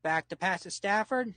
Back to pass to Stafford.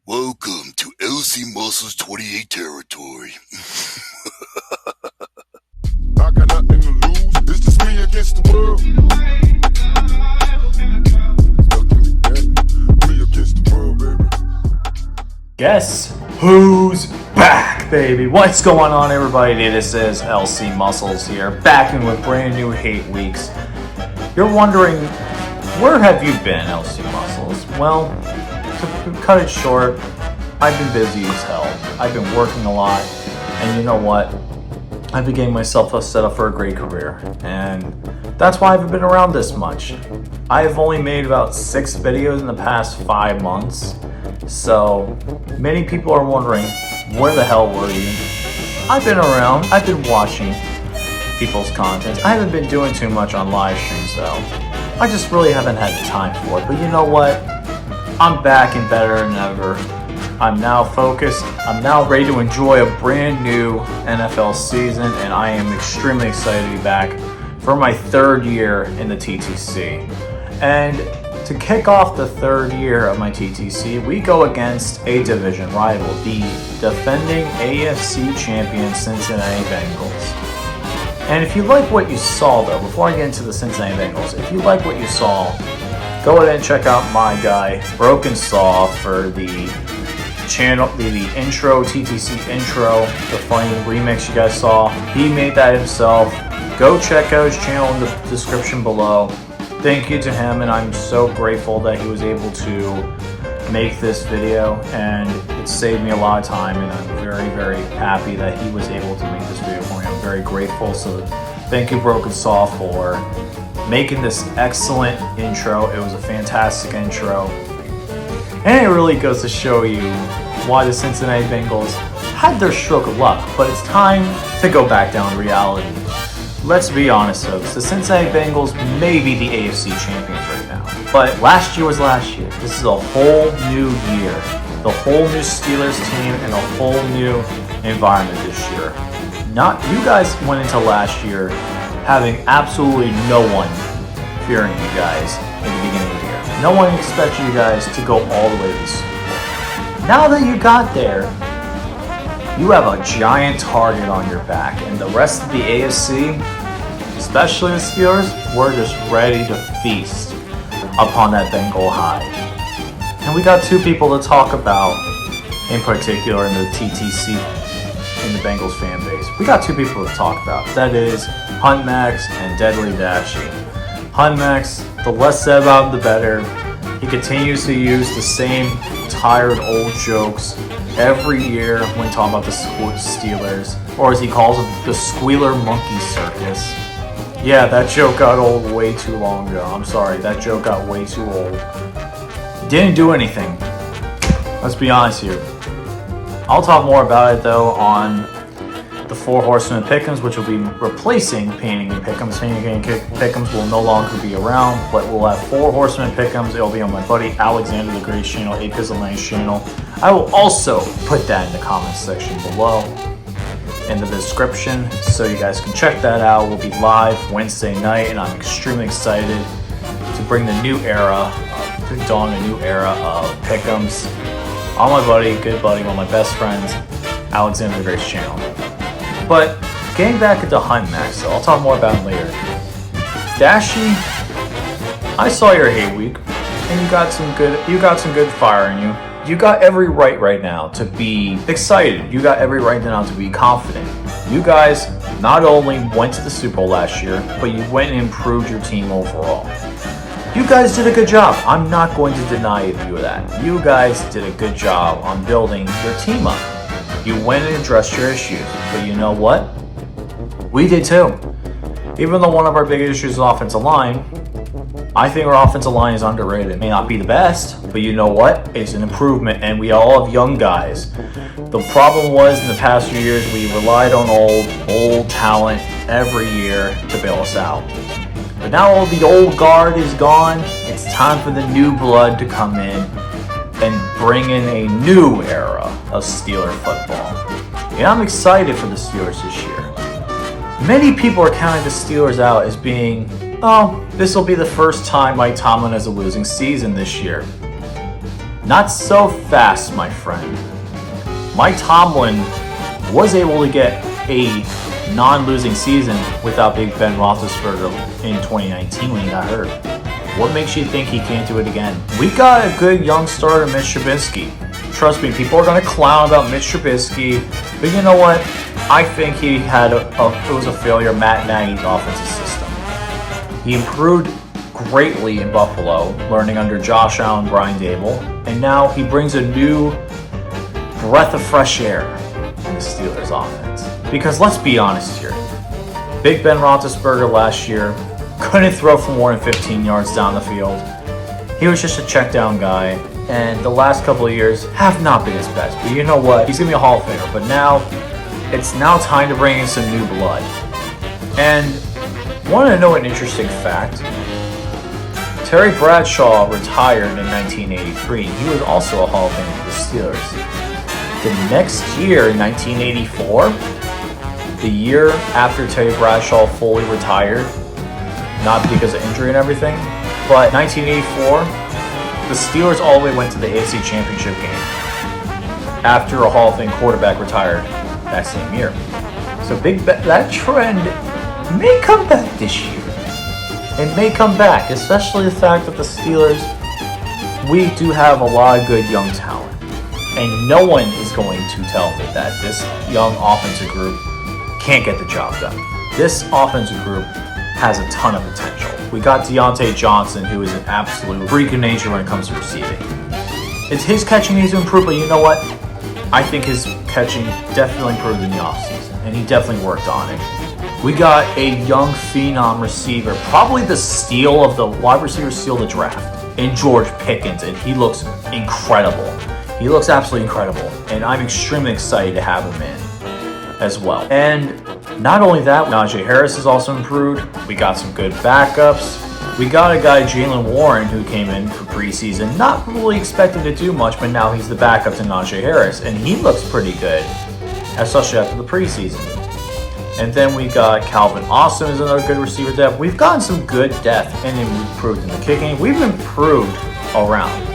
Welcome to LC Muscles 28 territory. I got nothing to lose. It's just me against the world. Me against the world, baby. Guess who's back, baby? What's going on, everybody? This is LC Muscles here, back in with brand new hate weeks. You're wondering, where have you been, LC Muscles? Well, to cut it short, I've been busy as hell. I've been working a lot, and you know what? I've been getting myself set up for a great career, and that's why I haven't been around this much. I've only made about 6 videos in the past 5 months, so many people are wondering, where the hell were you? I've been around. I've been watching people's content. I haven't been doing too much on live streams, though. I just really haven't had the time for it, but you know what? I'm back and better than ever. I'm now focused. I'm now ready to enjoy a brand new NFL season, and I am extremely excited to be back for my 3rd year in the TTC. And to kick off the 3rd year of my TTC, we go against a division rival, the defending AFC champion Cincinnati Bengals. And if you like what you saw, though, before I get into the Cincinnati Bengals, if you like what you saw, go ahead and check out my guy, Broken Saw, for the channel, the intro, TTC intro, the funny remix you guys saw. He made that himself. Go check out his channel in the description below. Thank you to him, and I'm so grateful that he was able to make this video, and it saved me a lot of time, and I'm very, very happy that he was able to make this video for me. I'm very grateful, so thank you, Broken Saw, for making this excellent intro. It was a fantastic intro, and it really goes to show you why the Cincinnati Bengals had their stroke of luck. But it's time to go back down to reality. Let's be honest, folks. The Cincinnati Bengals may be the AFC champions right now, but last year was last year. This is a whole new year, the whole new Steelers team, and a whole new environment this year. You guys went into last year having absolutely no one fearing you guys in the beginning of the year. No one expected you guys to go all the way to the Super Bowl. Now that you got there, you have a giant target on your back, and the rest of the AFC, especially the Steelers, we're just ready to feast upon that Bengal high. And we got 2 people to talk about in particular in the TTC, in the Bengals fan base. We got 2 people to talk about. That is Hunt Max and Deadly Dashy. Hunt Max, the less said about him, the better. He continues to use the same tired old jokes every year when talking about the Steelers, or as he calls them, the Squealer Monkey Circus. Yeah, that joke got old way too long ago. I'm sorry, that joke got way too old. Didn't do anything. Let's be honest here. I'll talk more about it, though, on the 4 Horsemen Pick'ems, which will be replacing Painting and Pick'ems. Painting and Pick'ems will no longer be around, but we'll have 4 Horsemen Pick'ems. It'll be on my buddy Alexander the Great's channel, 8 Pizzle Nice channel. I will also put that in the comments section below. in the description so you guys can check that out. We'll be live Wednesday night, and I'm extremely excited to bring the new era, to dawn a new era of pick'ems on my buddy, good buddy, one of my best friends, Alexander the Great's channel. But getting back into Hunt Max, so I'll talk more about him later. Dashy, I saw your hate week, and you got some good fire in you. You got every right now to be excited. You got every right now to be confident. You guys not only went to the Super Bowl last year, but you went and improved your team overall. You guys did a good job. I'm not going to deny you of that. You guys did a good job on building your team up. You went and addressed your issues. But you know what? We did too. Even though one of our big issues is offensive line, I think our offensive line is underrated. It may not be the best, but you know what? It's an improvement, and we all have young guys. The problem was in the past few years, we relied on old talent every year to bail us out. But now all the old guard is gone. It's time for the new blood to come in and bring in a new era of Steeler football. And I'm excited for the Steelers this year. Many people are counting the Steelers out as being, oh, this will be the first time Mike Tomlin has a losing season this year. Not so fast, my friend. Mike Tomlin was able to get a non-losing season without Big Ben Roethlisberger in 2019 when he got hurt. What makes you think he can't do it again? We got a good young starter, Mitch Trubisky. Trust me, people are going to clown about Mitch Trubisky, but you know what? I think it was a failure of Matt Nagy's offensive system. He improved greatly in Buffalo, learning under Josh Allen, Brian Dable, and now he brings a new breath of fresh air in the Steelers offense. Because let's be honest here, Big Ben Roethlisberger last year couldn't throw for more than 15 yards down the field. He was just a check down guy, and the last couple of years have not been his best. But you know what? He's going to be a Hall of Famer. But now, it's now time to bring in some new blood. And want to know an interesting fact? Terry Bradshaw retired in 1983. He was also a Hall of Famer for the Steelers. The next year, in 1984, the year after Terry Bradshaw fully retired, not because of injury and everything, but 1984, the Steelers all the way went to the AFC Championship game after a Hall of Fame quarterback retired that same year. So that trend may come back this year. It may come back, especially the fact that the Steelers, we do have a lot of good young talent. And no one is going to tell me that this young offensive group can't get the job done. This offensive group has a ton of potential. We got Deontay Johnson, who is an absolute freak of nature when it comes to receiving. It's his catching needs to improve, but you know what? I think his catching definitely improved in the offseason, and he definitely worked on it. We got a young phenom receiver, probably the steal of the wide receiver steal of the draft, in George Pickens, and he looks incredible. He looks absolutely incredible, and I'm extremely excited to have him in as well. And not only that, Najee Harris has also improved. We got some good backups. We got a guy, Jaylen Warren, who came in for preseason, not really expecting to do much, but now he's the backup to Najee Harris, and he looks pretty good, especially after the preseason. And then we got Calvin Austin as another good receiver depth. We've gotten some good depth, and then we've improved in the kicking. We've improved around.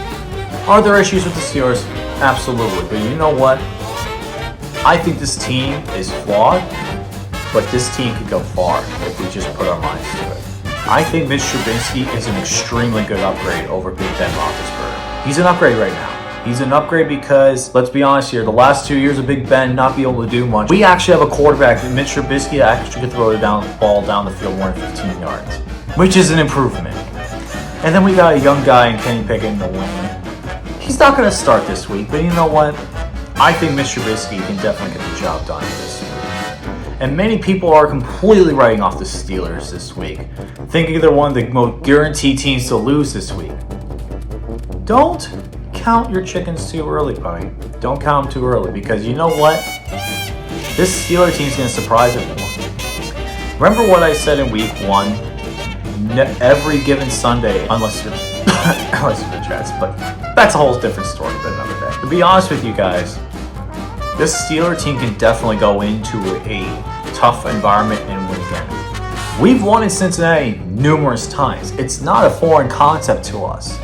Are there issues with the Steelers? Absolutely. But you know what? I think this team is flawed, but this team could go far if we just put our minds to it. I think Mitch Trubisky is an extremely good upgrade over Big Ben Roethlisberger. He's an upgrade right now. He's an upgrade because, let's be honest here, the last 2 years of Big Ben not be able to do much. We actually have a quarterback, Mitch Trubisky, that actually could throw the ball down the field more than 15 yards, which is an improvement. And then we got a young guy in Kenny Pickett in the wing. He's not going to start this week, but you know what? I think Mitch Trubisky can definitely get the job done this week. And many people are completely writing off the Steelers this week, thinking they're one of the most guaranteed teams to lose this week. Don't count your chickens too early, buddy. Don't count them too early, because you know what? This Steelers team's going to surprise everyone. Remember what I said in week 1? Every given Sunday, unless you're the Jets, but that's a whole different story for another day. To be honest with you guys, this Steeler team can definitely go into a tough environment and win again. We've won in Cincinnati numerous times. It's not a foreign concept to us.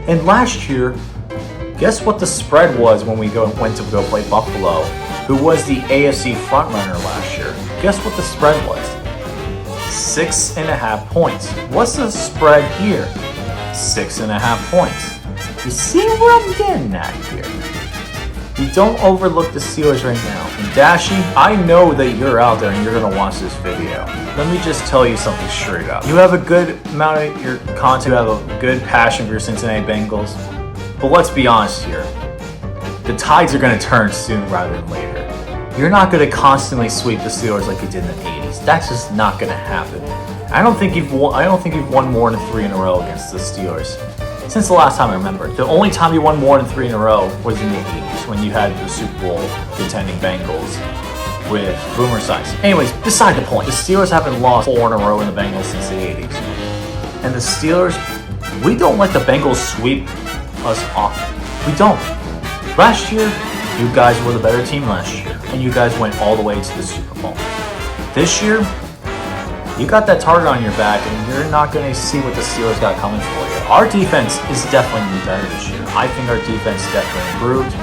And last year, guess what the spread was when we went to go play Buffalo, who was the AFC frontrunner last year? Guess what the spread was? 6.5 points. What's the spread here? 6.5 points. You see where I'm getting at here? You don't overlook the Steelers right now. And Dashy, I know that you're out there and you're going to watch this video. Let me just tell you something straight up. You have a good amount of your content, you have a good passion for your Cincinnati Bengals. But let's be honest here. The tides are going to turn soon rather than later. You're not going to constantly sweep the Steelers like you did in the 80s. That's just not going to happen. I don't think you've won more than 3 in a row against the Steelers since the last time I remember. The only time you won more than 3 in a row was in the 80s when you had the Super Bowl contending Bengals with Boomer Esiason. Anyways, beside the point, the Steelers haven't lost 4 in a row in the Bengals since the 80s. And the Steelers, we don't let the Bengals sweep us off. We don't. Last year, you guys were the better team last year, and you guys went all the way to the Super Bowl. This year, you got that target on your back, and you're not going to see what the Steelers got coming for you. Our defense is definitely going to be better this year. I think our defense definitely improved.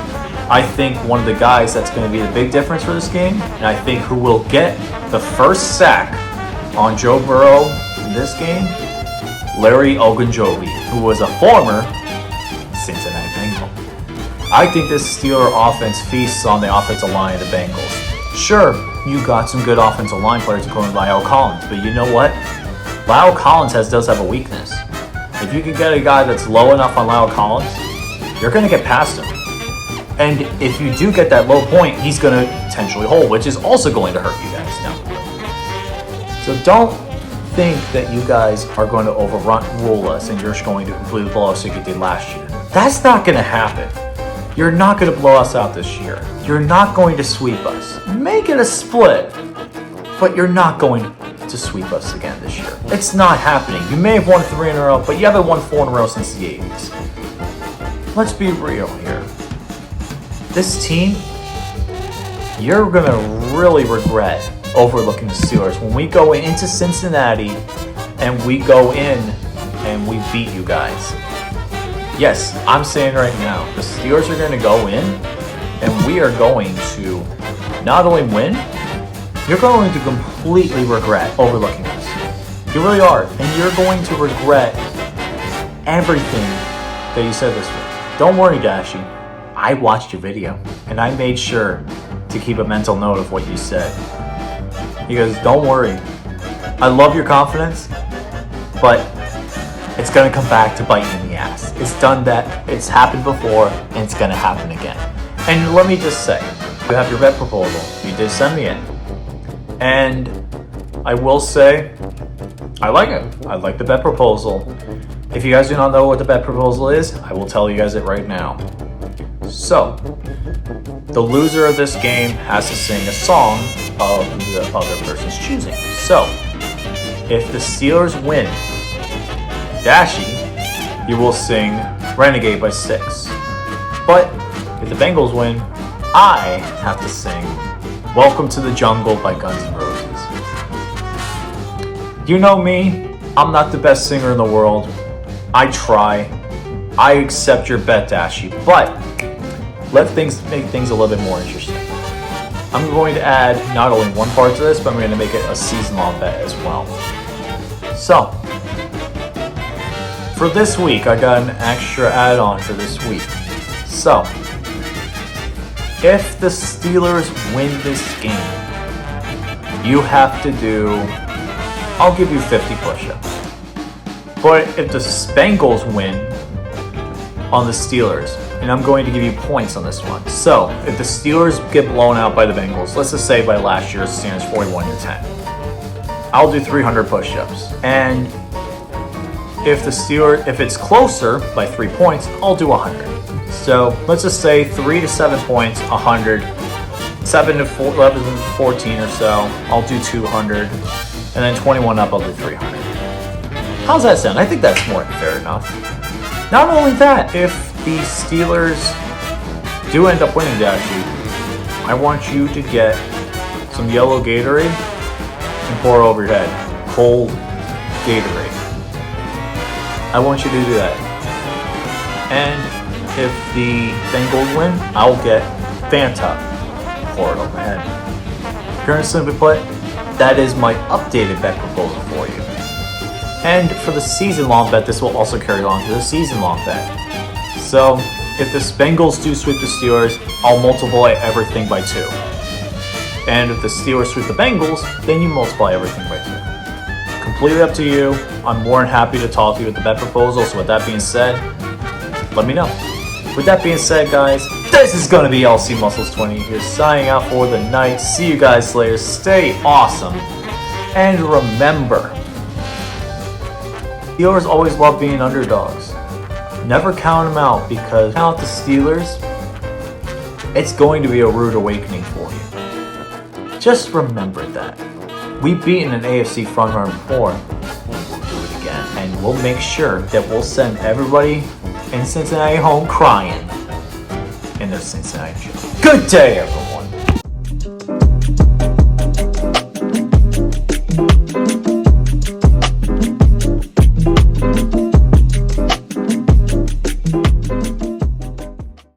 I think one of the guys that's going to be the big difference for this game, and I think who will get the first sack on Joe Burrow in this game, Larry Ogunjobi, who was a former Cincinnati Bengal. I think this Steeler offense feasts on the offensive line of the Bengals. Sure, you got some good offensive line players including Lyle Collins, but you know what? Lyle Collins does have a weakness. If you can get a guy that's low enough on Lyle Collins, you're going to get past him. And if you do get that low point, he's going to potentially hold, which is also going to hurt you guys down the road. So don't think that you guys are going to overrule us and you're just going to completely blow us like you did last year. That's not going to happen. You're not going to blow us out this year. You're not going to sweep us. Make it a split, but you're not going to sweep us again this year. It's not happening. You may have won 3 in a row, but you haven't won 4 in a row since the 80s. Let's be real here. This team, you're going to really regret overlooking the Steelers when we go into Cincinnati and we go in and we beat you guys. Yes, I'm saying right now, the Steelers are going to go in and we are going to not only win, you're going to completely regret overlooking us. You really are. And you're going to regret everything that you said this week. Don't worry, Dashy. I watched your video and I made sure to keep a mental note of what you said. He goes, don't worry. I love your confidence, but it's going to come back to bite you in the ass. It's done that. It's happened before, and it's going to happen again. And let me just say, you have your bet proposal. You did send me it. And I will say, I like it. I like the bet proposal. If you guys do not know what the bet proposal is, I will tell you guys it right now. So, the loser of this game has to sing a song of the other person's choosing. So, if the Steelers win, Dashy, you will sing Renegade by 6. But if the Bengals win, I have to sing Welcome to the Jungle by Guns N' Roses. You know me, I'm not the best singer in the world. I try. I accept your bet, Dashy, but let's make things a little bit more interesting. I'm going to add not only one part to this, but I'm going to make it a season-long bet as well. So, for this week, I got an extra add-on for this week. So, if the Steelers win this game, you have to do, I'll give you 50 push-ups. But if the Bengals win on the Steelers, and I'm going to give you points on this one. So, if the Steelers get blown out by the Bengals, let's just say by last year's standings 41-10, I'll do 300 push-ups. And if it's closer by 3 points, I'll do 100. So, let's just say 3 to 7 points, 100. 7 to 11 to 14 or so, I'll do 200. And then 21 up, I'll do 300. How's that sound? I think that's more than fair enough. Not only that, if the Steelers do end up winning that sheet, I want you to get some yellow Gatorade and pour it over your head. Cold Gatorade. I want you to do that. And if the Bengals win, I'll get Fanta. Pour it over my head. Pure and simply put, that is my updated bet proposal for you. And for the season-long bet, this will also carry on to the season-long bet. So, if the Bengals do sweep the Steelers, I'll multiply everything by 2. And if the Steelers sweep the Bengals, then you multiply everything by 2. Completely up to you. I'm more than happy to talk to you with the bet proposal, so with that being said, let me know. With that being said, guys, this is going to be LC Muscles 20 here, signing out for the night. See you guys later. Stay awesome. And remember, Steelers always love being underdogs. Never count them out, because count the Steelers, it's going to be a rude awakening for you. Just remember that. We've beaten an AFC frontrunner before. We'll do it again. And we'll make sure that we'll send everybody in Cincinnati home crying in their Cincinnati show. Good day, everyone.